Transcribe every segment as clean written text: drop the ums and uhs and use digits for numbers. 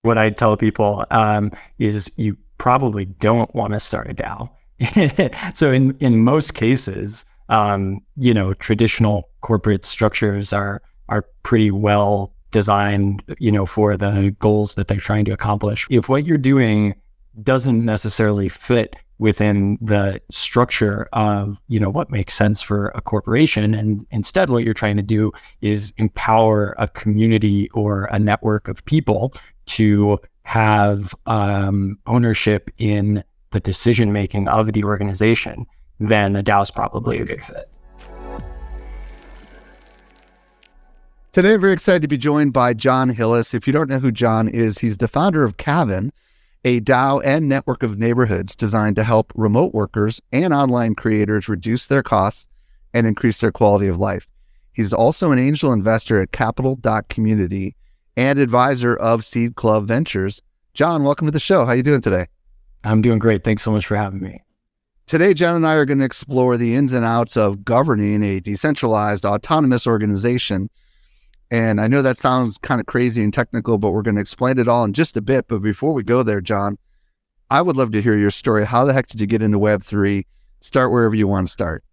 What I tell people is you probably don't want to start a DAO. So in most cases, traditional corporate structures are pretty well designed, for the goals that they're trying to accomplish. If what you're doing doesn't necessarily fit within the structure of, what makes sense for a corporation, and instead what you're trying to do is empower a community or a network of people to have ownership in the decision making of the organization, then a DAO is probably a good fit. Today, I'm very excited to be joined by John Hillis. If you don't know who John is, he's the founder of Kavin, a DAO and network of neighborhoods designed to help remote workers and online creators reduce their costs and increase their quality of life. He's also an angel investor at Capital.Community and advisor of Seed Club Ventures. John, welcome to the show. How are you doing today? I'm doing great. Thanks so much for having me. Today, John and I are going to explore the ins and outs of governing a decentralized, autonomous organization. And I know that sounds kind of crazy and technical, but we're going to explain it all in just a bit. But before we go there, John, I would love to hear your story. How the heck did you get into Web3? Start wherever you want to start.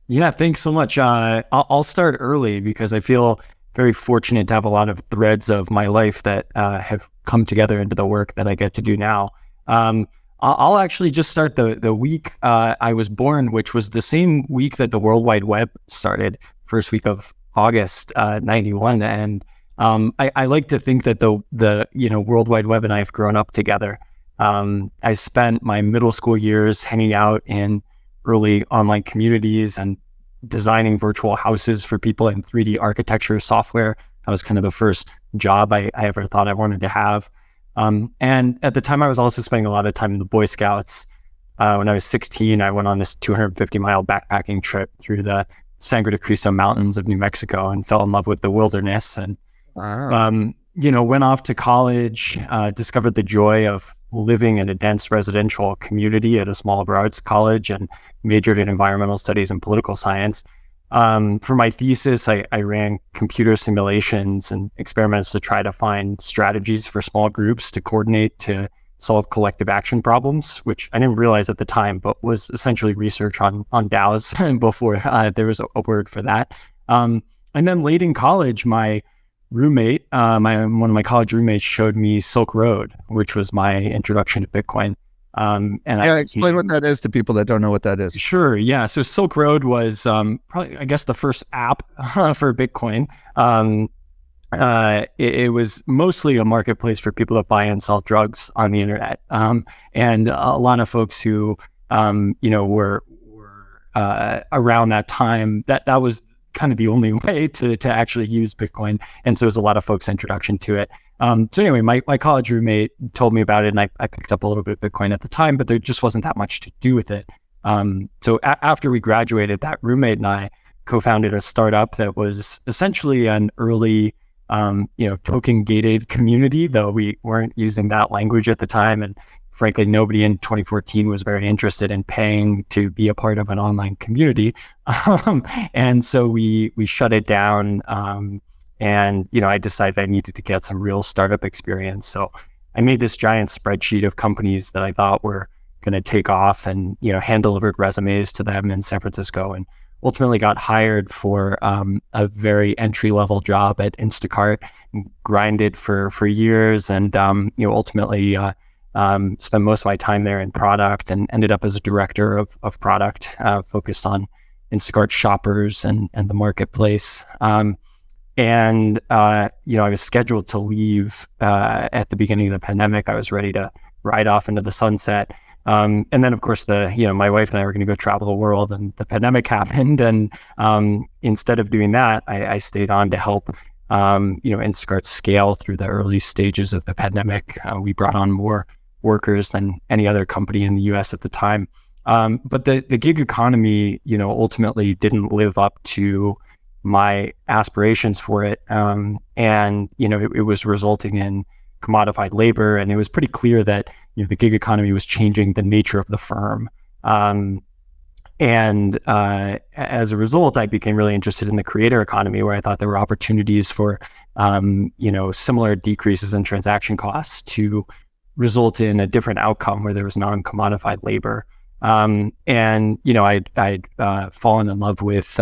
Yeah, thanks so much. I'll start early because I feel very fortunate to have a lot of threads of my life that have come together into the work that I get to do now. I'll actually just start the week I was born, which was the same week that the World Wide Web started, first week of August 91. And I like to think that the World Wide Web and I have grown up together. I spent my middle school years hanging out in early online communities and designing virtual houses for people in 3D architecture software. That was kind of the first job I ever thought I wanted to have. And at the time, I was also spending a lot of time in the Boy Scouts. When I was 16, I went on this 250-mile backpacking trip through the Sangre de Cristo Mountains of New Mexico and fell in love with the wilderness. And, went off to college, discovered the joy of living in a dense residential community at a small liberal arts college, and majored in environmental studies and political science. For my thesis, I ran computer simulations and experiments to try to find strategies for small groups to coordinate to solve collective action problems, which I didn't realize at the time, but was essentially research on DAOs before there was a word for that. And then late in college, my roommate, one of my college roommates showed me Silk Road, which was my introduction to Bitcoin. Explain what that is to people that don't know what that is. Sure. Yeah. So Silk Road was probably, I guess, the first app for Bitcoin. It was mostly a marketplace for people to buy and sell drugs on the internet. And a lot of folks who, were around that time, that was kind of the only way to actually use Bitcoin. And so it was a lot of folks' introduction to it. So anyway, my college roommate told me about it, and I picked up a little bit of Bitcoin at the time, but there just wasn't that much to do with it. So after we graduated, that roommate and I co-founded a startup that was essentially an early token gated community, though we weren't using that language at the time. And frankly, nobody in 2014 was very interested in paying to be a part of an online community. And so we shut it down. And I decided I needed to get some real startup experience. So I made this giant spreadsheet of companies that I thought were going to take off, and, hand delivered resumes to them in San Francisco, and ultimately got hired for a very entry-level job at Instacart, grinded for years, and ultimately spent most of my time there in product, and ended up as a director of product, focused on Instacart shoppers and the marketplace. I was scheduled to leave at the beginning of the pandemic. I was ready to ride off into the sunset. And then, of course, my wife and I were going to go travel the world, and the pandemic happened. And instead of doing that, I stayed on to help, Instacart scale through the early stages of the pandemic. We brought on more workers than any other company in the US at the time. But the gig economy, ultimately didn't live up to my aspirations for it. It was resulting in commodified labor, and it was pretty clear that the gig economy was changing the nature of the firm. And as a result, I became really interested in the creator economy, where I thought there were opportunities for, similar decreases in transaction costs to result in a different outcome where there was non-commodified labor. I'd fallen in love with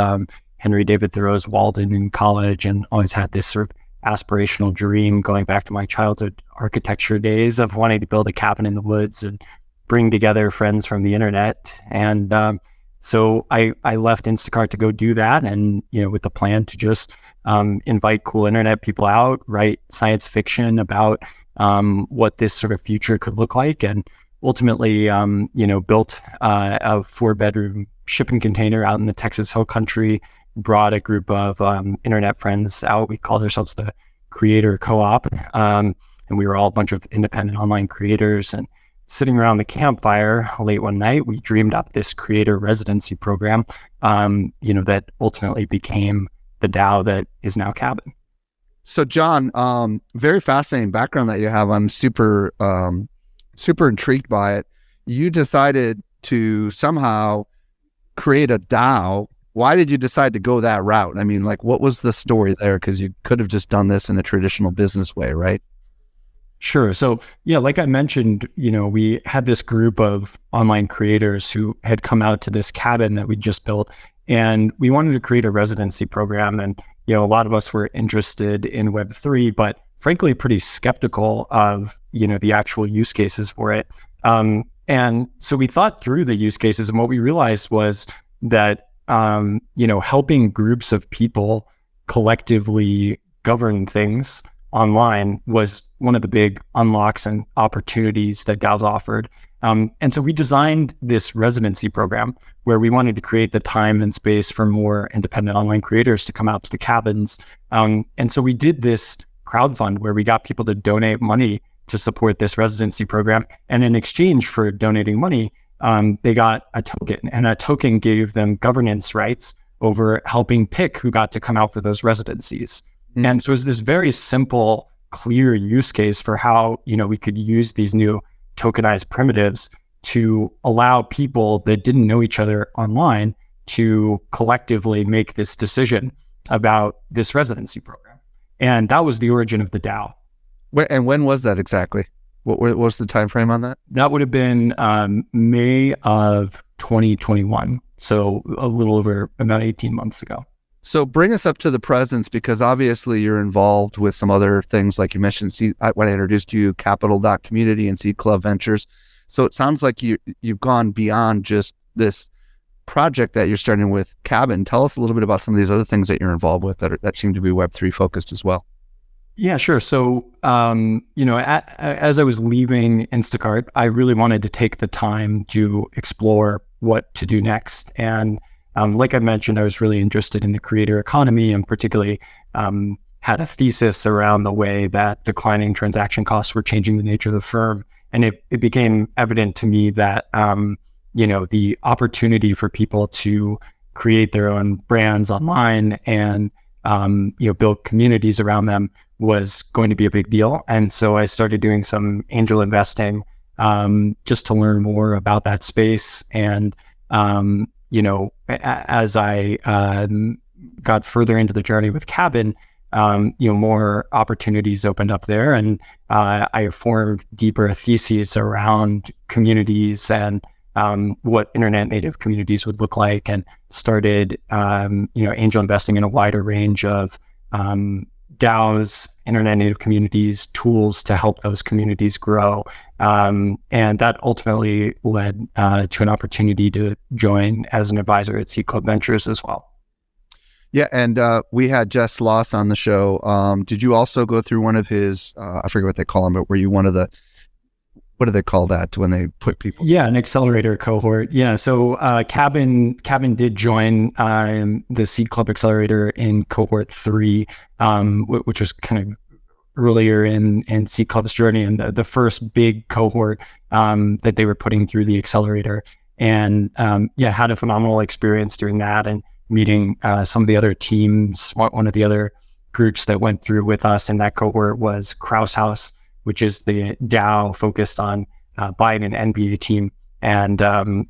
Henry David Thoreau's Walden in college, and always had this sort of aspirational dream going back to my childhood architecture days of wanting to build a cabin in the woods and bring together friends from the internet. And so I left Instacart to go do that, and with the plan to just invite cool internet people out, write science fiction about what this sort of future could look like, and ultimately built a 4-bedroom shipping container out in the Texas Hill Country, brought a group of internet friends out. We called ourselves the Creator Co-op, and we were all a bunch of independent online creators. And sitting around the campfire late one night, we dreamed up this creator residency program, that ultimately became the DAO that is now Cabin. So John, very fascinating background that you have. I'm super intrigued by it. You decided to somehow create a DAO. Why did you decide to go that route? I mean, what was the story there? Because you could have just done this in a traditional business way, right? Sure. So yeah, like I mentioned, we had this group of online creators who had come out to this cabin that we just built, and we wanted to create a residency program. And, a lot of us were interested in Web3, but frankly, pretty skeptical of, the actual use cases for it. And so we thought through the use cases, and what we realized was that, helping groups of people collectively govern things online was one of the big unlocks and opportunities that DAOs offered. And so we designed this residency program where we wanted to create the time and space for more independent online creators to come out to the cabins. And so we did this crowdfund where we got people to donate money to support this residency program. And in exchange for donating money, they got a token, and that token gave them governance rights over helping pick who got to come out for those residencies. Mm-hmm. And so it was this very simple, clear use case for how, we could use these new tokenized primitives to allow people that didn't know each other online to collectively make this decision about this residency program. And that was the origin of the DAO. And when was that exactly? What was the time frame on that? That would have been May of 2021. So a little over about 18 months ago. So bring us up to the present, because obviously you're involved with some other things, like you mentioned, when I introduced you, Capital.community and Seed Club Ventures. So it sounds like you've gone beyond just this project that you're starting with Cabin. Tell us a little bit about some of these other things that you're involved with that seem to be Web3 focused as well. Yeah, sure. So, as I was leaving Instacart, I really wanted to take the time to explore what to do next. And like I mentioned, I was really interested in the creator economy, and particularly had a thesis around the way that declining transaction costs were changing the nature of the firm. And it became evident to me that, the opportunity for people to create their own brands online and, build communities around them was going to be a big deal. And so I started doing some angel investing just to learn more about that space. And, as I got further into the journey with Cabin, more opportunities opened up there, and I formed deeper theses around communities and what internet native communities would look like, and started, angel investing in a wider range of DAOs, internet native communities, tools to help those communities grow. And that ultimately led to an opportunity to join as an advisor at Seed Club Ventures as well. Yeah, and we had Jess Loss on the show. Did you also go through one of his, I forget what they call them, but were you one of the, what do they call that when they put people? Yeah, an accelerator cohort. Yeah, so Cabin did join the Seed Club Accelerator in cohort 3, which was kind of earlier in Seed Club's journey, and the first big cohort that they were putting through the accelerator. And had a phenomenal experience doing that, and meeting some of the other teams. One of the other groups that went through with us in that cohort was Kraus House, which is the DAO focused on buying an NBA team. And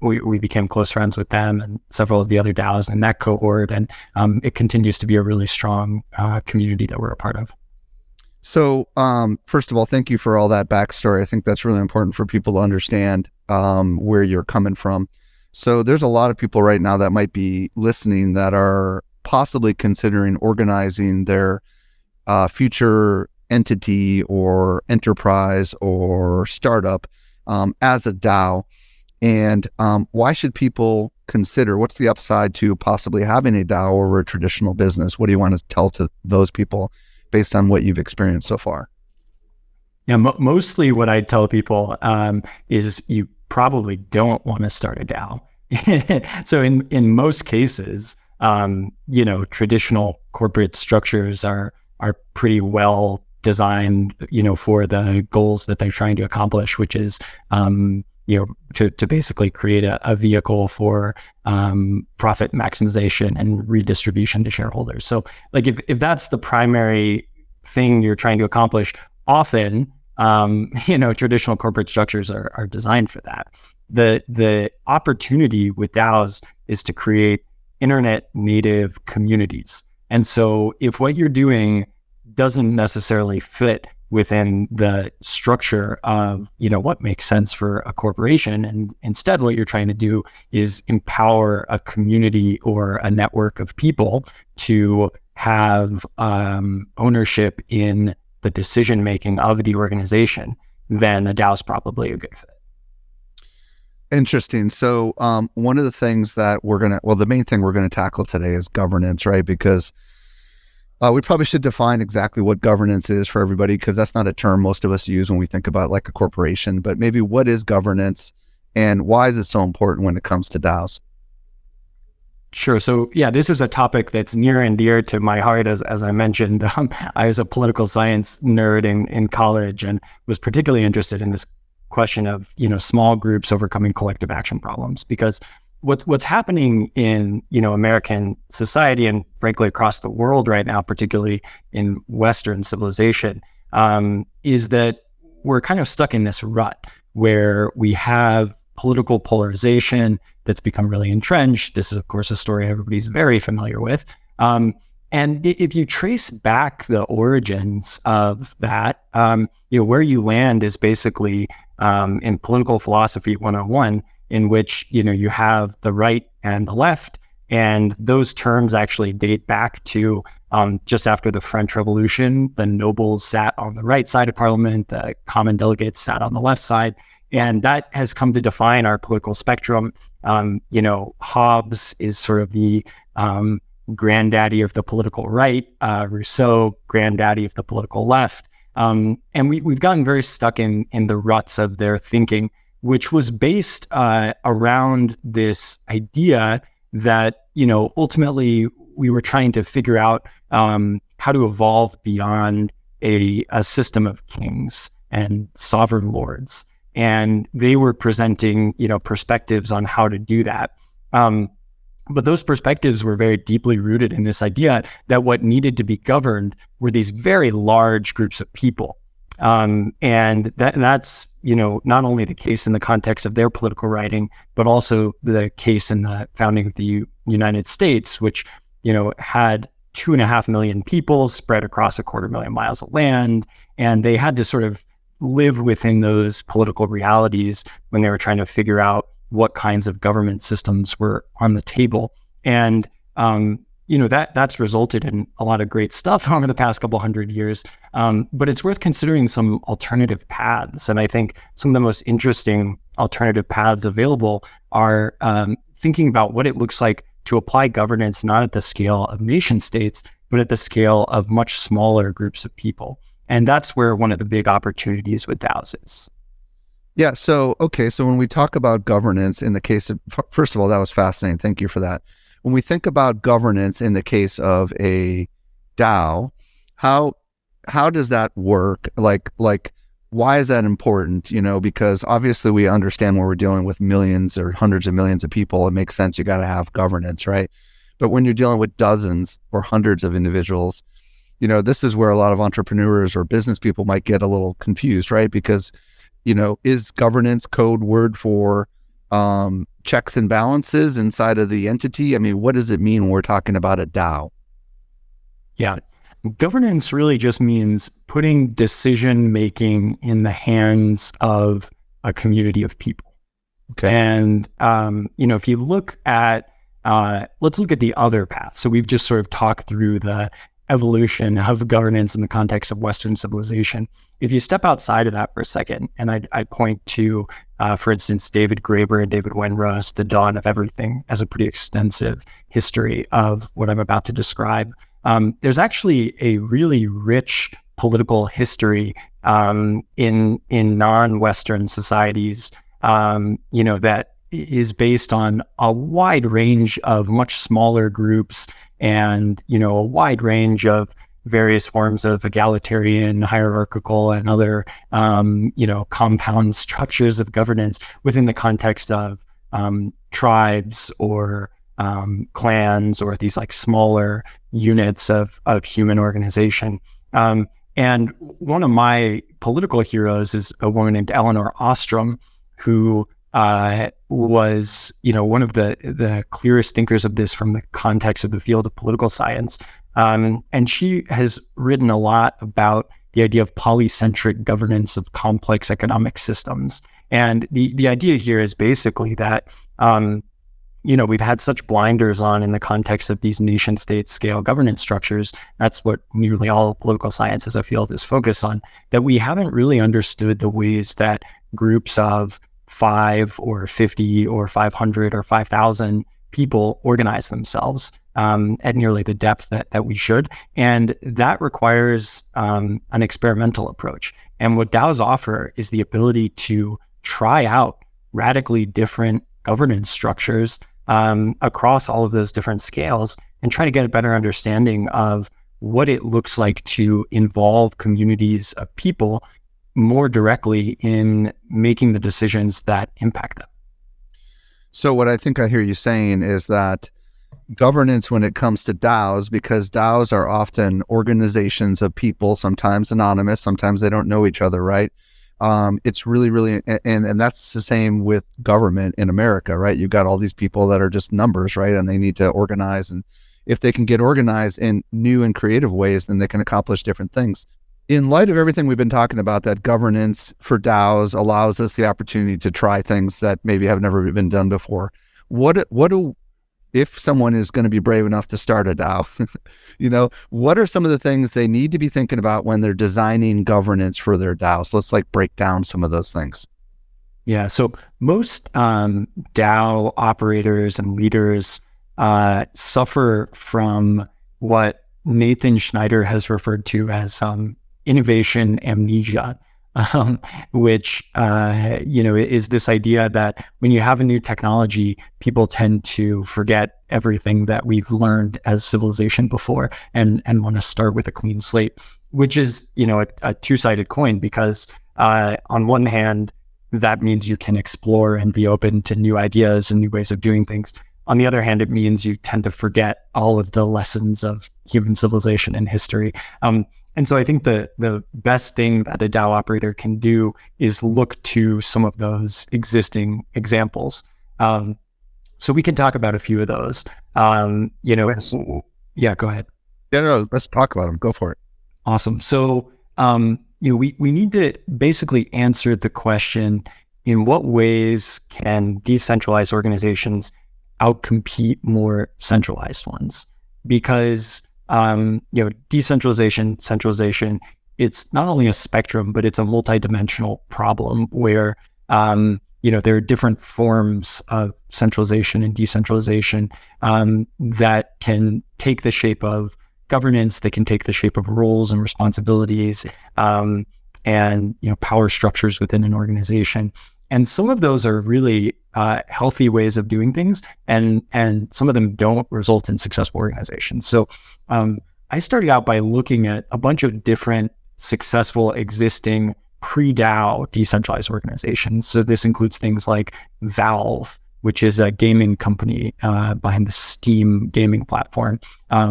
we became close friends with them and several of the other DAOs in that cohort. And it continues to be a really strong community that we're a part of. So, first of all, thank you for all that backstory. I think that's really important for people to understand where you're coming from. So there's a lot of people right now that might be listening that are possibly considering organizing their future entity or enterprise or startup as a DAO. And why should people consider, what's the upside to possibly having a DAO over a traditional business? What do you want to tell to those people based on what you've experienced so far? Yeah, mostly what I tell people is you probably don't want to start a DAO. So in most cases, traditional corporate structures are pretty well designed, for the goals that they're trying to accomplish, which is, to basically create a vehicle for profit maximization and redistribution to shareholders. So like if that's the primary thing you're trying to accomplish, often, traditional corporate structures are designed for that. The opportunity with DAOs is to create internet native communities. And so if what you're doing doesn't necessarily fit within the structure of, what makes sense for a corporation, and instead what you're trying to do is empower a community or a network of people to have ownership in the decision-making of the organization, then a DAO is probably a good fit. Interesting. So one of the things that the main thing we're going to tackle today is governance, right? Because we probably should define exactly what governance is for everybody, because that's not a term most of us use when we think about like a corporation, but maybe what is governance and why is it so important when it comes to DAOs? Sure. So yeah, this is a topic that's near and dear to my heart. As I mentioned, I was a political science nerd in college and was particularly interested in this question of, small groups overcoming collective action problems, because what's happening in, American society and frankly across the world right now, particularly in Western civilization, is that we're kind of stuck in this rut where we have political polarization that's become really entrenched. This is, of course, a story everybody's very familiar with. And if you trace back the origins of that, where you land is basically in political philosophy 101, in which, you have the right and the left. And those terms actually date back to just after the French Revolution. The nobles sat on the right side of parliament, the common delegates sat on the left side. And that has come to define our political spectrum. Hobbes is sort of the granddaddy of the political right, Rousseau, granddaddy of the political left. And we've gotten very stuck in the ruts of their thinking, which was based around this idea that, ultimately we were trying to figure out how to evolve beyond a system of kings and sovereign lords. And they were presenting, perspectives on how to do that. But those perspectives were very deeply rooted in this idea that what needed to be governed were these very large groups of people. And that's, not only the case in the context of their political writing, but also the case in the founding of the United States, which, had 2.5 million people spread across 250,000 miles of land. And they had to sort of live within those political realities when they were trying to figure out what kinds of government systems were on the table. And, that's resulted in a lot of great stuff over the past couple hundred years. But it's worth considering some alternative paths. And I think some of the most interesting alternative paths available are thinking about what it looks like to apply governance, not at the scale of nation states, but at the scale of much smaller groups of people. And that's where one of the big opportunities with DAOs is. Yeah. So when we talk about governance in the case of, first of all, that was fascinating. Thank you for that. When we think about governance in the case of a DAO, how does that work? Like why is that important? Because obviously we understand when we're dealing with millions or hundreds of millions of people, it makes sense. You got to have governance, right? But when you're dealing with dozens or hundreds of individuals, this is where a lot of entrepreneurs or business people might get a little confused, right? Because, is governance code word for checks and balances inside of the entity? I mean, what does it mean when we're talking about a DAO? Yeah. Governance really just means putting decision making in the hands of a community of people. Okay. And, if you look at, let's look at the other path. So we've just sort of talked through the evolution of governance in the context of Western civilization. If you step outside of that for a second, and I point to, for instance, David Graeber and David Wenrose, The Dawn of Everything, as a pretty extensive history of what I'm about to describe. There's actually a really rich political history in non-Western societies, that is based on a wide range of much smaller groups and, a wide range of various forms of egalitarian, hierarchical, and other, compound structures of governance within the context of tribes or clans or these like smaller units of human organization. And one of my political heroes is a woman named Elinor Ostrom, who was, one of the clearest thinkers of this from the context of the field of political science. And she has written a lot about the idea of polycentric governance of complex economic systems. And the idea here is basically that, we've had such blinders on in the context of these nation state scale governance structures. That's what nearly all political science as a field is focused on, that we haven't really understood the ways that groups of 5 or 50 or 500 or 5,000 people organize themselves at nearly the depth that we should. And that requires an experimental approach. And what DAOs offer is the ability to try out radically different governance structures across all of those different scales and try to get a better understanding of what it looks like to involve communities of people more directly in making the decisions that impact them. So what I think I hear you saying is that governance, when it comes to DAOs, because DAOs are often organizations of people, sometimes anonymous, sometimes they don't know each other, right? It's really, really, and that's the same with government in America, right? You've got all these people that are just numbers, right? And they need to organize. And if they can get organized in new and creative ways, then they can accomplish different things. In light of everything we've been talking about, that governance for DAOs allows us the opportunity to try things that maybe have never been done before. If someone is going to be brave enough to start a DAO, what are some of the things they need to be thinking about when they're designing governance for their DAOs? Let's break down some of those things. Yeah. So most DAO operators and leaders suffer from what Nathan Schneider has referred to as innovation amnesia, which, is this idea that when you have a new technology, people tend to forget everything that we've learned as civilization before and want to start with a clean slate, which is, a two-sided coin, because on one hand, that means you can explore and be open to new ideas and new ways of doing things. On the other hand, it means you tend to forget all of the lessons of human civilization and history. And so I think the best thing that a DAO operator can do is look to some of those existing examples. So we can talk about a few of those. Yeah, go ahead. Yeah, no, let's talk about them. Go for it. Awesome. So, we need to basically answer the question, in what ways can decentralized organizations outcompete more centralized ones? Because decentralization, centralization, it's not only a spectrum, but it's a multidimensional problem where, there are different forms of centralization and decentralization that can take the shape of governance, they can take the shape of roles and responsibilities, and power structures within an organization. And some of those are really healthy ways of doing things, and some of them don't result in successful organizations. So I started out by looking at a bunch of different successful existing pre-DAO decentralized organizations. So this includes things like Valve, which is a gaming company behind the Steam gaming platform,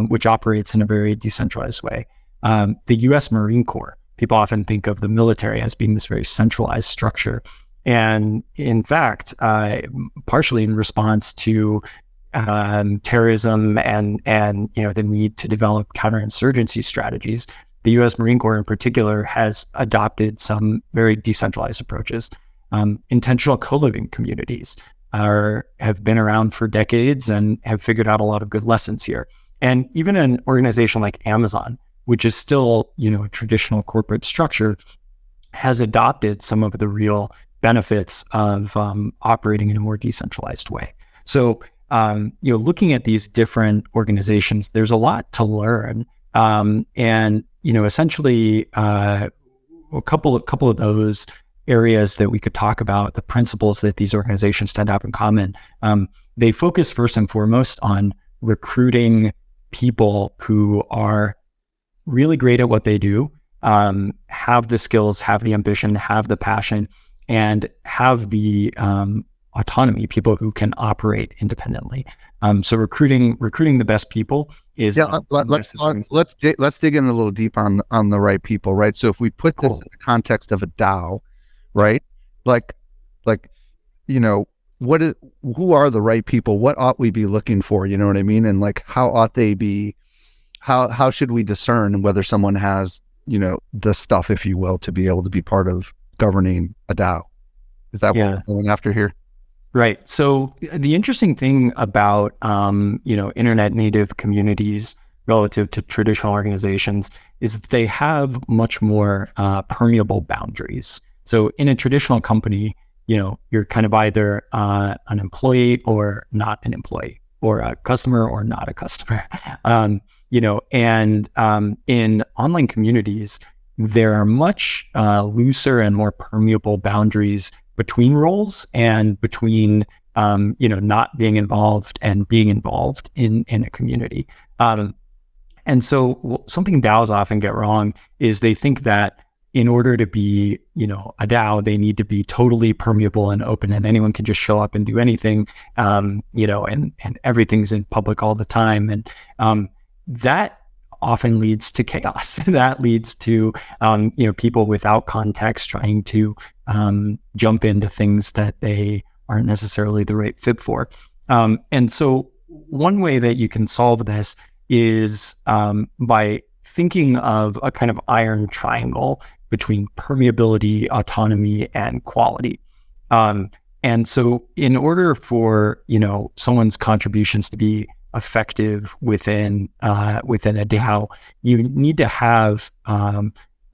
which operates in a very decentralized way. The U.S. Marine Corps, people often think of the military as being this very centralized structure. And in fact, partially in response to terrorism and the need to develop counterinsurgency strategies, the U.S. Marine Corps in particular has adopted some very decentralized approaches. Intentional co-living communities have been around for decades and have figured out a lot of good lessons here. And even an organization like Amazon, which is still a traditional corporate structure, has adopted some of the real benefits of operating in a more decentralized way. So looking at these different organizations, there's a lot to learn. And essentially, a couple of those areas that we could talk about, the principles that these organizations tend to have in common, they focus first and foremost on recruiting people who are really great at what they do, have the skills, have the ambition, have the passion, and have the autonomy, people who can operate independently. So recruiting the best people is let's dig in a little deep on the right people, right? So if we put this in the context of a DAO, right? Who are the right people? What ought we be looking for? You know what I mean? And how ought they be? How should we discern whether someone has the stuff, if you will, to be able to be part of governing a DAO? Is that what we're going after here? Right. So the interesting thing about, internet native communities relative to traditional organizations is that they have much more permeable boundaries. So in a traditional company, you're kind of either an employee or not an employee, or a customer or not a customer. And in online communities, there are much looser and more permeable boundaries between roles and between, not being involved and being involved in a community. And so something DAOs often get wrong is they think that in order to be, a DAO, they need to be totally permeable and open, and anyone can just show up and do anything, and everything's in public all the time. And that often leads to chaos. That leads to, people without context trying to jump into things that they aren't necessarily the right fit for. And so one way that you can solve this is by thinking of a kind of iron triangle between permeability, autonomy, and quality. And so in order for, someone's contributions to be effective within a DAO, you need to have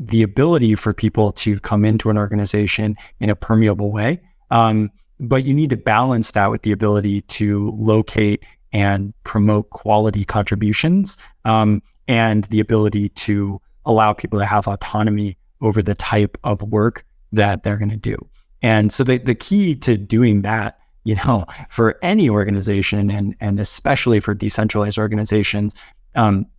the ability for people to come into an organization in a permeable way. But you need to balance that with the ability to locate and promote quality contributions, and the ability to allow people to have autonomy over the type of work that they're going to do. And so the key to doing that, for any organization and especially for decentralized organizations,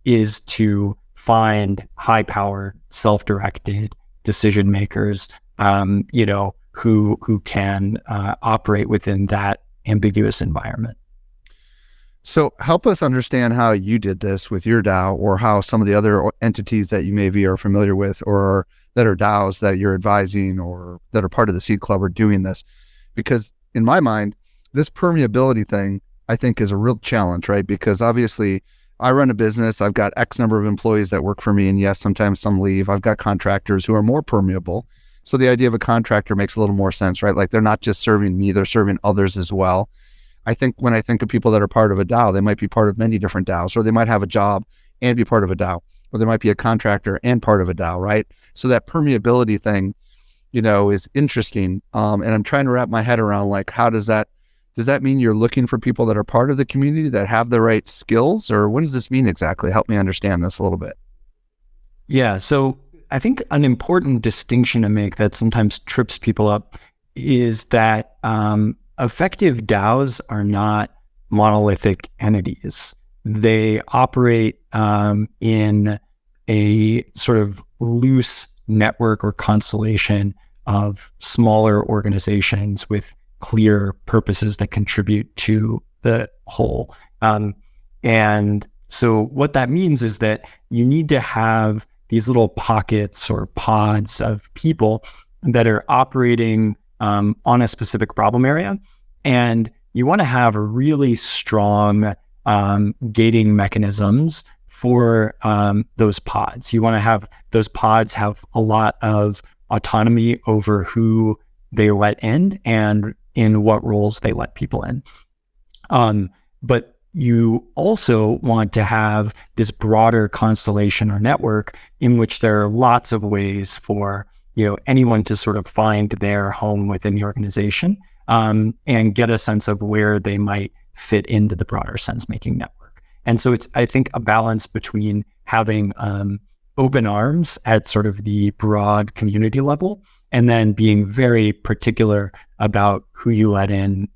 is to find high-powered, self-directed decision makers, who can operate within that ambiguous environment. So help us understand how you did this with your DAO, or how some of the other entities that you maybe are familiar with, or that are DAOs that you're advising or that are part of the Seed Club are doing this. Because in my mind, this permeability thing, I think, is a real challenge, right? Because obviously I run a business, I've got X number of employees that work for me, and yes, sometimes some leave. I've got contractors who are more permeable. So the idea of a contractor makes a little more sense, right? Like, they're not just serving me, they're serving others as well. I think when I think of people that are part of a DAO, they might be part of many different DAOs, or they might have a job and be part of a DAO, or they might be a contractor and part of a DAO, right? So that permeability thing, is interesting. And I'm trying to wrap my head around, how does that mean you're looking for people that are part of the community that have the right skills, or what does this mean exactly? Help me understand this a little bit. Yeah. So I think an important distinction to make that sometimes trips people up is that, effective DAOs are not monolithic entities. They operate in a sort of loose network or constellation of smaller organizations with clear purposes that contribute to the whole. And so what that means is that you need to have these little pockets or pods of people that are operating on a specific problem area. And you want to have really strong gating mechanisms for those pods. You want to have those pods have a lot of autonomy over who they let in and in what roles they let people in. But you also want to have this broader constellation or network in which there are lots of ways for anyone to sort of find their home within the organization and get a sense of where they might fit into the broader sense-making network. And so it's, I think, a balance between having open arms at sort of the broad community level and then being very particular about who you let in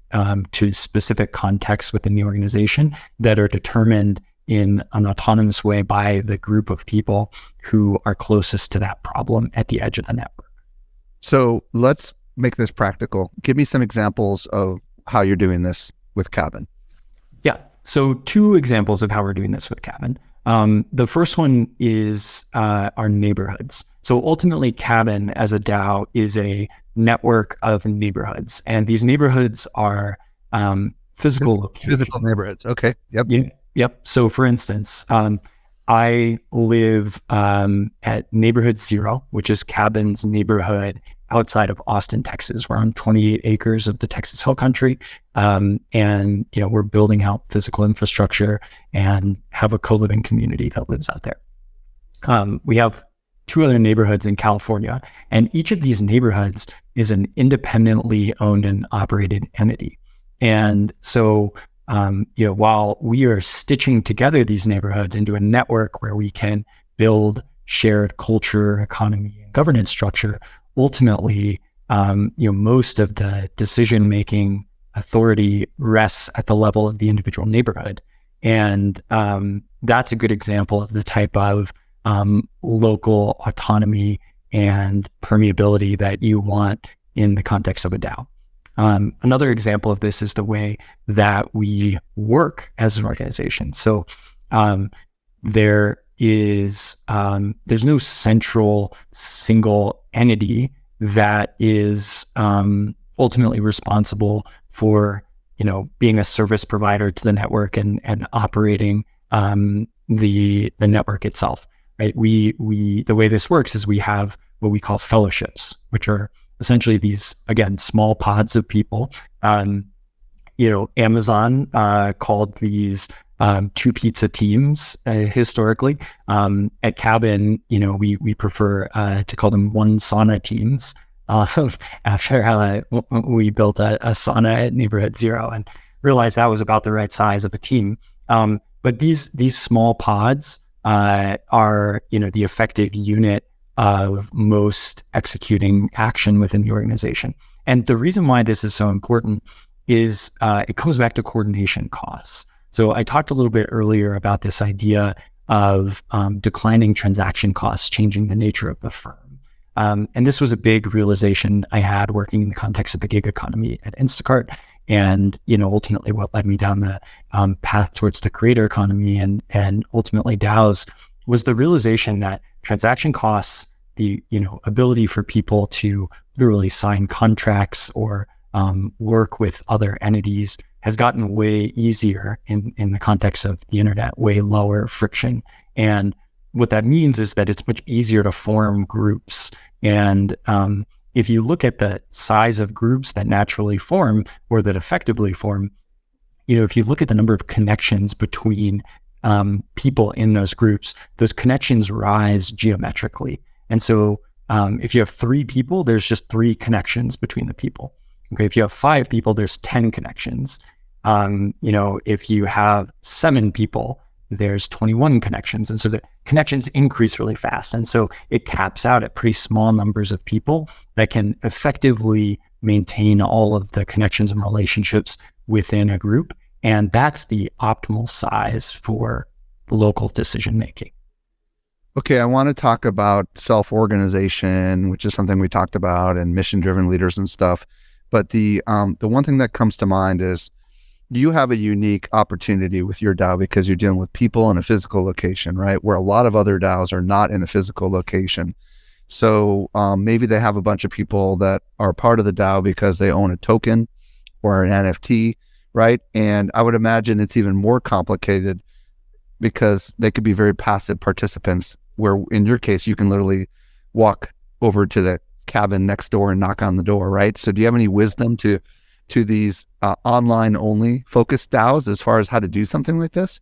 to specific contexts within the organization that are determined in an autonomous way by the group of people who are closest to that problem at the edge of the network. So let's make this practical. Give me some examples of how you're doing this with Cabin. Yeah. So 2 examples of how we're doing this with Cabin. The first one is our neighborhoods. So ultimately, Cabin as a DAO is a network of neighborhoods, and these neighborhoods are physical locations. Physical neighborhoods. Okay. Yep. Yep. So for instance, I live at Neighborhood 0, which is Cabin's neighborhood outside of Austin, Texas. We're on 28 acres of the Texas Hill Country. And, we're building out physical infrastructure and have a co-living community that lives out there. We have 2 other neighborhoods in California, and each of these neighborhoods is an independently owned and operated entity. And so, while we are stitching together these neighborhoods into a network where we can build shared culture, economy, and governance structure, ultimately, most of the decision-making authority rests at the level of the individual neighborhood. And that's a good example of the type of local autonomy and permeability that you want in the context of a DAO. Another example of this is the way that we work as an organization. So there's no central single entity that is ultimately responsible for being a service provider to the network and operating the network itself. Right? The way this works is we have what we call fellowships, which are essentially these, again, small pods of people. Amazon called these 2 pizza teams historically. At Cabin, we prefer to call them 1 sauna teams. After we built a sauna at Neighborhood 0 and realized that was about the right size of a team. But these small pods are the effective unit of most executing action within the organization. And the reason why this is so important is it comes back to coordination costs. So I talked a little bit earlier about this idea of declining transaction costs changing the nature of the firm. And this was a big realization I had working in the context of the gig economy at Instacart. And, ultimately what led me down the path towards the creator economy and ultimately DAOs was the realization that transaction costs, the, ability for people to literally sign contracts or work with other entities has gotten way easier in the context of the internet, way lower friction. And what that means is that it's much easier to form groups. And if you look at the size of groups that naturally form or that effectively form, if you look at the number of connections between people in those groups, those connections rise geometrically. And so if you have 3 people, there's just 3 connections between the people. Okay, if you have 5 people, there's 10 connections. If you have 7 people, there's 21 connections. And so the connections increase really fast. And so it caps out at pretty small numbers of people that can effectively maintain all of the connections and relationships within a group. And that's the optimal size for local decision-making. Okay, I want to talk about self-organization, which is something we talked about, and mission-driven leaders and stuff. But the one thing that comes to mind is you have a unique opportunity with your DAO because you're dealing with people in a physical location, right? Where a lot of other DAOs are not in a physical location. So maybe they have a bunch of people that are part of the DAO because they own a token or an NFT, right? And I would imagine it's even more complicated because they could be very passive participants, where in your case, you can literally walk over to the cabin next door and knock on the door, right? So do you have any wisdom to these online only focused DAOs as far as how to do something like this?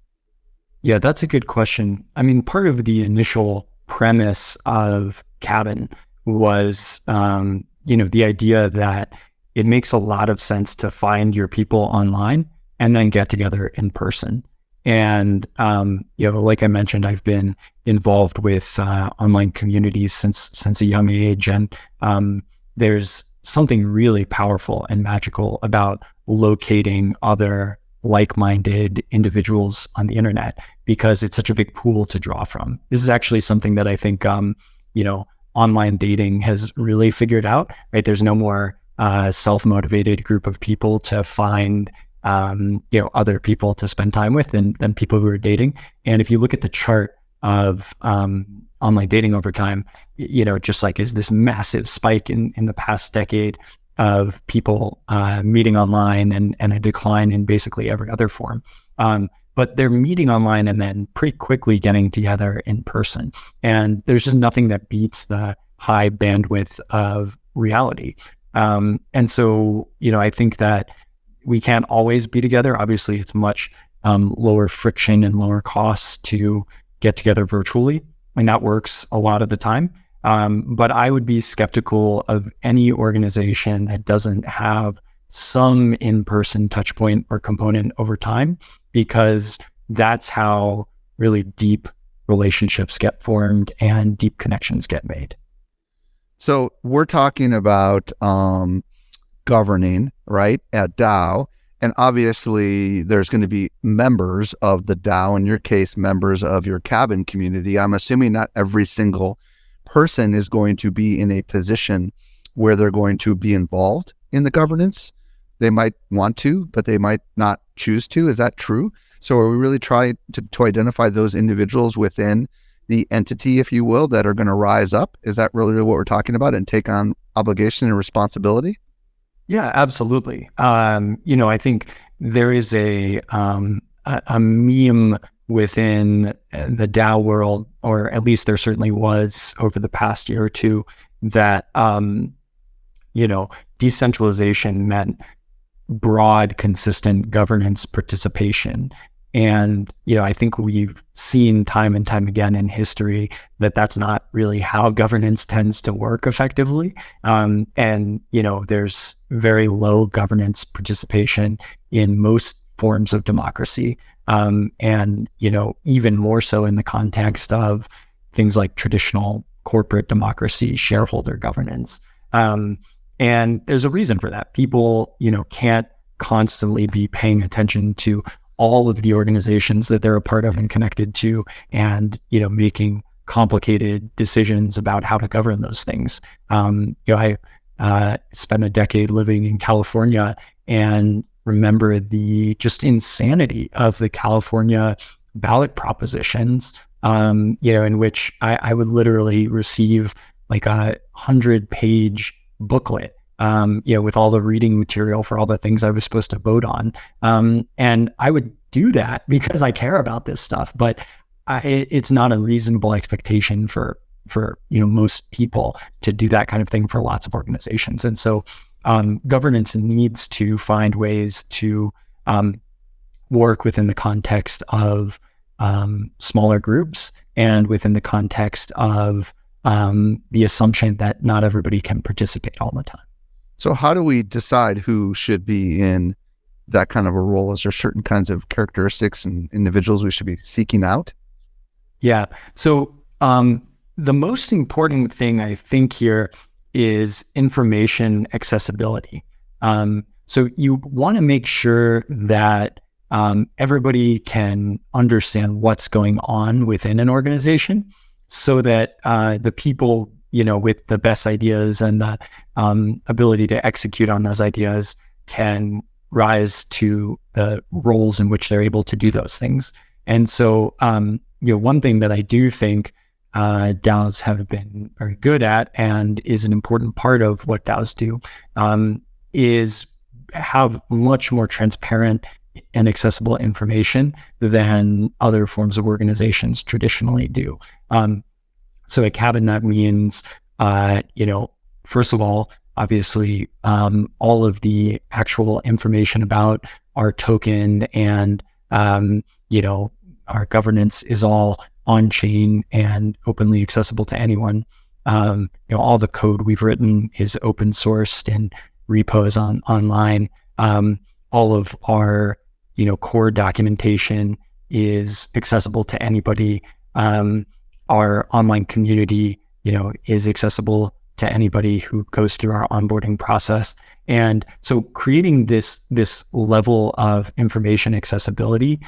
Yeah, that's a good question. I mean, part of the initial premise of Cabin was, the idea that it makes a lot of sense to find your people online and then get together in person. And, like I mentioned, I've been involved with online communities since a young age. And there's something really powerful and magical about locating other like-minded individuals on the internet, because it's such a big pool to draw from. This is actually something that I think, online dating has really figured out, right? There's no more self-motivated group of people to find other people to spend time with than people who are dating. And if you look at the chart of online dating over time, just like is this massive spike in the past decade of people meeting online and a decline in basically every other form. But they're meeting online and then pretty quickly getting together in person. And there's just nothing that beats the high bandwidth of reality. And so, I think that we can't always be together. Obviously, it's much lower friction and lower costs to get together virtually, and that works a lot of the time. But I would be skeptical of any organization that doesn't have some in-person touch point or component over time, because that's how really deep relationships get formed and deep connections get made. So we're talking about governing, right, at DAO. And obviously there's going to be members of the DAO, in your case, members of your cabin community. I'm assuming not every single person is going to be in a position where they're going to be involved in the governance. They might want to, but they might not choose to. Is that true? So are we really trying to identify those individuals within the entity, if you will, that are going to rise up? Is that really what we're talking about and take on obligation and responsibility? Yeah, absolutely. I think there is a meme within the DAO world, or at least there certainly was over the past year or two, that, decentralization meant broad, consistent governance participation. And, I think we've seen time and time again in history that that's not really how governance tends to work effectively. There's very low governance participation in most forms of democracy. Even more so in the context of things like traditional corporate democracy, shareholder governance. And there's a reason for that. People, can't constantly be paying attention to all of the organizations that they're a part of and connected to, and, making complicated decisions about how to govern those things. I spent a decade living in California and remember the just insanity of the California ballot propositions, in which I would literally receive like 100-page booklet, with all the reading material for all the things I was supposed to vote on. And I would do that because I care about this stuff, but it's not a reasonable expectation for most people to do that kind of thing for lots of organizations. And so governance needs to find ways to work within the context of smaller groups and within the context of the assumption that not everybody can participate all the time. So how do we decide who should be in that kind of a role? Is there certain kinds of characteristics and individuals we should be seeking out? Yeah. So the most important thing I think here is information accessibility. So you want to make sure that everybody can understand what's going on within an organization, so that the people, with the best ideas and the ability to execute on those ideas can rise to the roles in which they're able to do those things. And so, one thing that I do think DAOs have been very good at, and is an important part of what DAOs do, is have much more transparent and accessible information than other forms of organizations traditionally do. So at Cabin, that means, first of all, obviously, all of the actual information about our token and, our governance is all on chain and openly accessible to anyone. All the code we've written is open sourced and repos online. All of our, core documentation is accessible to anybody. Our online community, is accessible to anybody who goes through our onboarding process. And so creating this level of information accessibility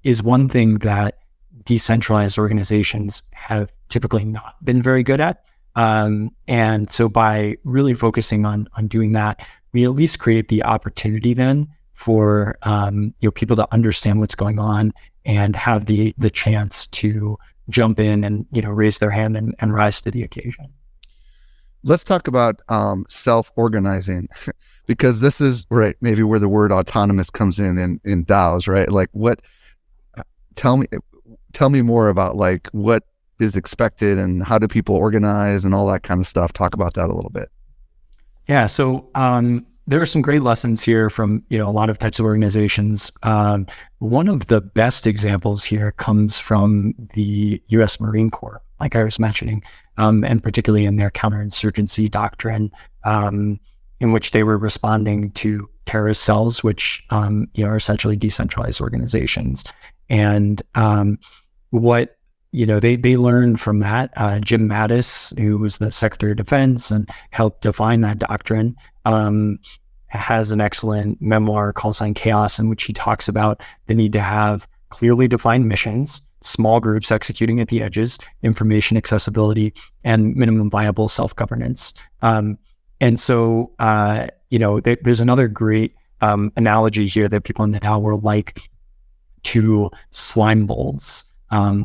is one thing that decentralized organizations have typically not been very good at. And so by really focusing on doing that, we at least create the opportunity then for people to understand what's going on and have the chance to jump in and raise their hand and rise to the occasion. Let's talk about self-organizing, because this is right maybe where the word autonomous comes in DAOs, right? Like tell me more about like what is expected and how do people organize and all that kind of stuff. Talk about that a little bit. Yeah. So there are some great lessons here from, a lot of types of organizations. One of the best examples here comes from the U.S. Marine Corps, like I was mentioning, and particularly in their counterinsurgency doctrine, in which they were responding to terrorist cells, which, are essentially decentralized organizations. And what they learned from that, Jim Mattis, who was the Secretary of Defense and helped define that doctrine, has an excellent memoir, Call Sign Chaos, in which he talks about the need to have clearly defined missions, small groups executing at the edges, information accessibility, and minimum viable self-governance. And so, there's another great analogy here that people in the DAO world like to slime molds,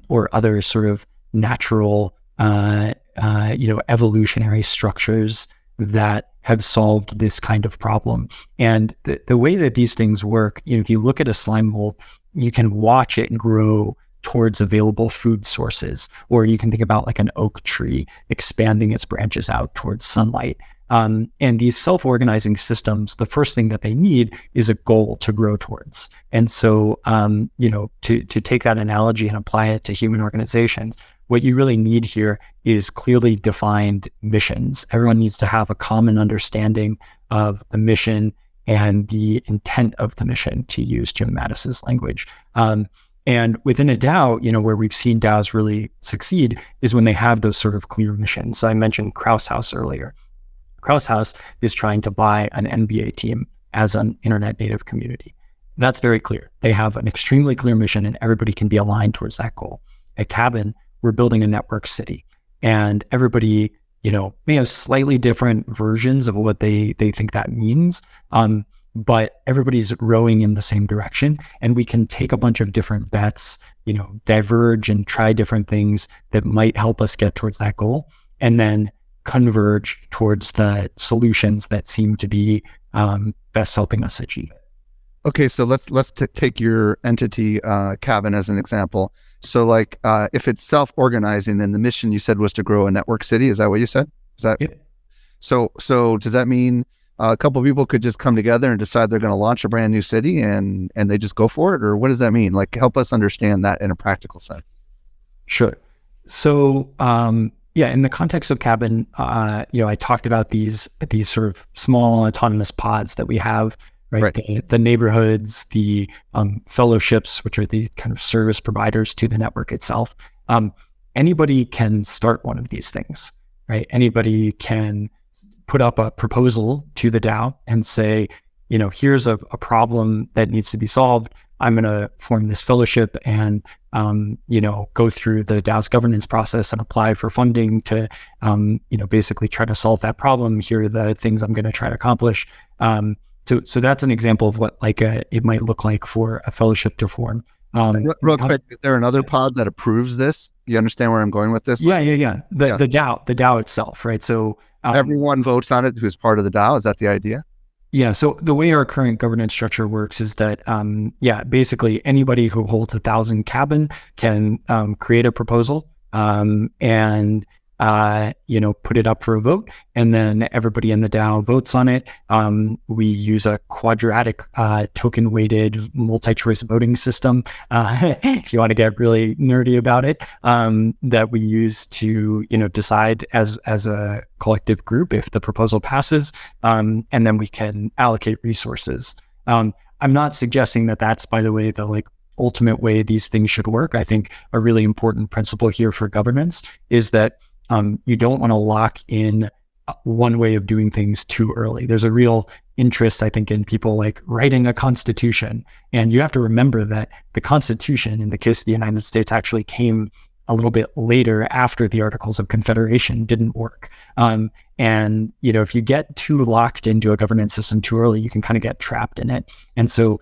or other sort of natural, evolutionary structures that have solved this kind of problem. And the way that these things work, if you look at a slime mold, you can watch it grow towards available food sources, or you can think about like an oak tree expanding its branches out towards sunlight. And these self-organizing systems, the first thing that they need is a goal to grow towards. And so, to take that analogy and apply it to human organizations, what you really need here is clearly defined missions. Everyone needs to have a common understanding of the mission and the intent of the mission, to use Jim Mattis's language. And within a DAO, where we've seen DAOs really succeed is when they have those sort of clear missions. So I mentioned Krause House earlier. Krause House is trying to buy an NBA team as an internet native community. That's very clear. They have an extremely clear mission and everybody can be aligned towards that goal. At Cabin, we're building a network city, and everybody, may have slightly different versions of what they think that means. But everybody's rowing in the same direction, and we can take a bunch of different bets, diverge and try different things that might help us get towards that goal, and then converge towards the solutions that seem to be best helping us achieve it. Okay, so let's take your entity, Cabin, as an example. So like if it's self-organizing and the mission you said was to grow a network city, is that what you said? Is that Yep. So does that mean a couple of people could just come together and decide they're going to launch a brand new city and they just go for it? Or what does that mean? Like, help us understand that in a practical sense. Sure. So, in the context of Cabin, I talked about these sort of small autonomous pods that we have, right? The neighborhoods, the fellowships, which are the kind of service providers to the network itself. Anybody can start one of these things, right? Anybody can put up a proposal to the DAO and say, here's a problem that needs to be solved. I'm going to form this fellowship and, go through the DAO's governance process and apply for funding to, basically try to solve that problem. Here are the things I'm going to try to accomplish. So that's an example of what it might look like for a fellowship to form. Real quick, is there another pod that approves this? You understand where I'm going with this? Yeah. The DAO itself, right? So everyone votes on it who's part of the DAO. Is that the idea? Yeah. So the way our current governance structure works is that, basically anybody who holds 1,000 Cabin can create a proposal and put it up for a vote, and then everybody in the DAO votes on it. We use a quadratic token-weighted multi-choice voting system, if you want to get really nerdy about it, that we use to decide as a collective group if the proposal passes, and then we can allocate resources. I'm not suggesting that that's, by the way, the ultimate way these things should work. I think a really important principle here for governance is that you don't want to lock in one way of doing things too early. There's a real interest, I think, in people writing a constitution. And you have to remember that the Constitution, in the case of the United States, actually came a little bit later after the Articles of Confederation didn't work. And if you get too locked into a governance system too early, you can kind of get trapped in it. And so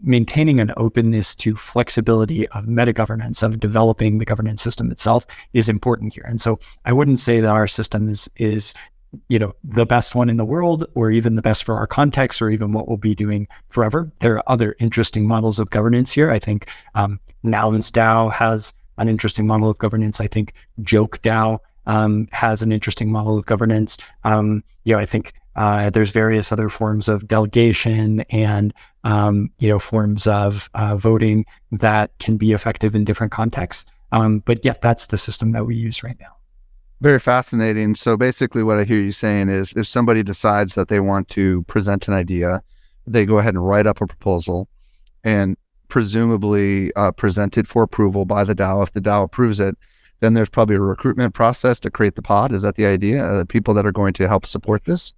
maintaining an openness to flexibility of meta-governance, of developing the governance system itself, is important here. And so I wouldn't say that our system is the best one in the world, or even the best for our context, or even what we'll be doing forever. There are other interesting models of governance here. I think Nowin's DAO has an interesting model of governance. I think Joke DAO has an interesting model of governance. I think there's various other forms of delegation and forms of voting that can be effective in different contexts. But yeah, that's the system that we use right now. Very fascinating. So basically what I hear you saying is, if somebody decides that they want to present an idea, they go ahead and write up a proposal and presumably present it for approval by the DAO. If the DAO approves it, then there's probably a recruitment process to create the pod. Is that the idea? People that are going to help support this?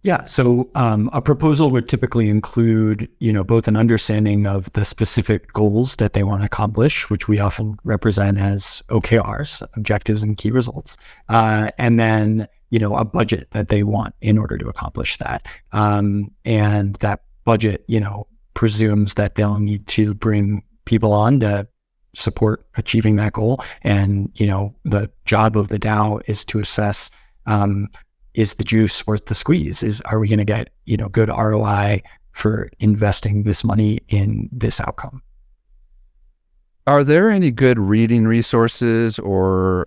Yeah. So a proposal would typically include, both an understanding of the specific goals that they want to accomplish, which we often represent as OKRs, objectives and key results, and then, a budget that they want in order to accomplish that. And that budget, presumes that they'll need to bring people on to support achieving that goal. And, the job of the DAO is to assess, is the juice worth the squeeze? Are we going to get, good ROI for investing this money in this outcome? Are there any good reading resources or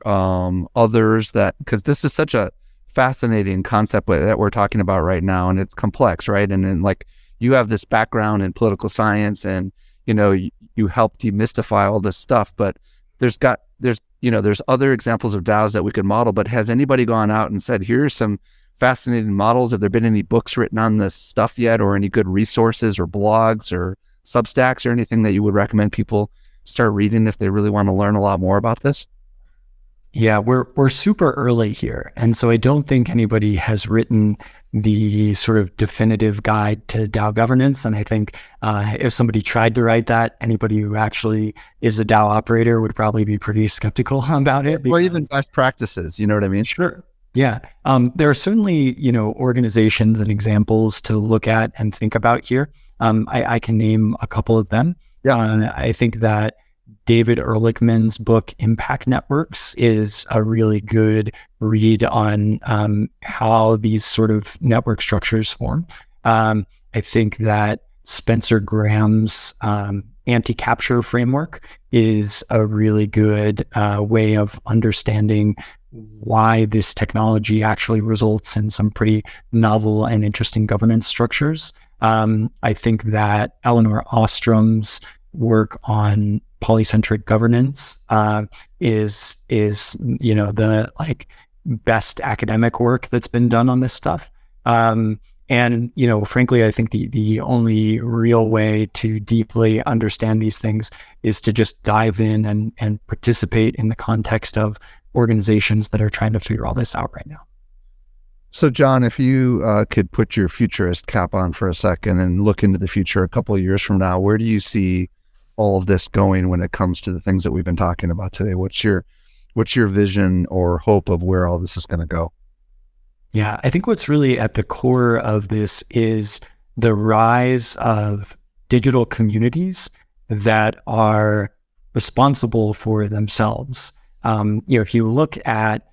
others because this is such a fascinating concept that we're talking about right now, and it's complex, right? And then you have this background in political science, and you help demystify all this stuff, but there's other examples of DAOs that we could model. But has anybody gone out and said, here's some fascinating models? Have there been any books written on this stuff yet, or any good resources or blogs or Substacks or anything that you would recommend people start reading if they really want to learn a lot more about this? Yeah, we're super early here. And so I don't think anybody has written the sort of definitive guide to DAO governance. And I think if somebody tried to write that, anybody who actually is a DAO operator would probably be pretty skeptical about it. Or even best practices, you know what I mean? Sure. Yeah. There are certainly, organizations and examples to look at and think about here. I can name a couple of them. Yeah. I think that David Ehrlichman's book, Impact Networks, is a really good read on how these sort of network structures form. I think that Spencer Graham's anti-capture framework is a really good way of understanding why this technology actually results in some pretty novel and interesting governance structures. I think that Elinor Ostrom's work on polycentric governance is the best academic work that's been done on this stuff. And frankly, I think the only real way to deeply understand these things is to just dive in and participate in the context of organizations that are trying to figure all this out right now. So John, if you could put your futurist cap on for a second and look into the future a couple of years from now, where do you see all of this going when it comes to the things that we've been talking about today? What's your vision or hope of where all this is going to go? Yeah, I think what's really at the core of this is the rise of digital communities that are responsible for themselves. If you look at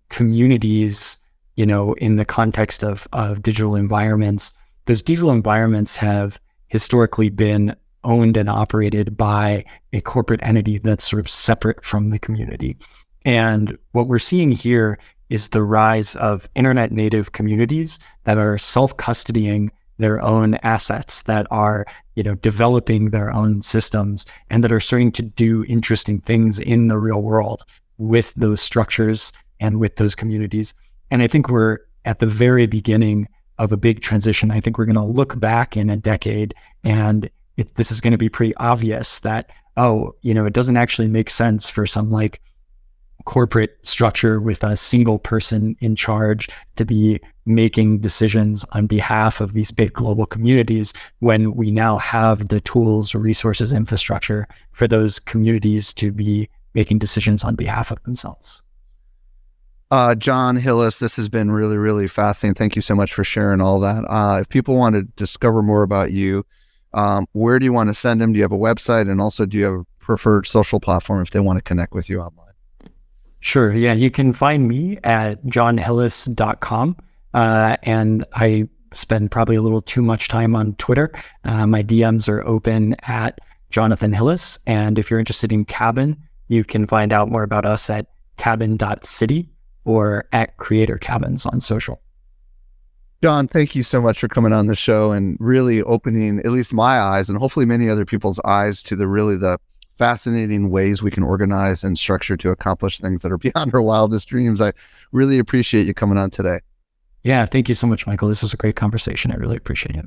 communities, in the context of digital environments, those digital environments have historically been owned and operated by a corporate entity that's sort of separate from the community. And what we're seeing here is the rise of internet native communities that are self-custodying their own assets, that are, developing their own systems, and that are starting to do interesting things in the real world with those structures and with those communities. And I think we're at the very beginning of a big transition. I think we're going to look back in a decade and this is going to be pretty obvious that, it doesn't actually make sense for some corporate structure with a single person in charge to be making decisions on behalf of these big global communities, when we now have the tools, resources, infrastructure for those communities to be making decisions on behalf of themselves. John Hillis, this has been really, really fascinating. Thank you so much for sharing all that. If people want to discover more about you, where do you want to send them? Do you have a website? And also, do you have a preferred social platform if they want to connect with you online? Sure. Yeah, you can find me at johnhillis.com. And I spend probably a little too much time on Twitter. My DMs are open at Jonathan Hillis. And if you're interested in Cabin, you can find out more about us at cabin.city or at Creator Cabins on social. John, thank you so much for coming on the show and really opening at least my eyes and hopefully many other people's eyes to the fascinating ways we can organize and structure to accomplish things that are beyond our wildest dreams. I really appreciate you coming on today. Yeah, thank you so much, Michael. This was a great conversation. I really appreciate it.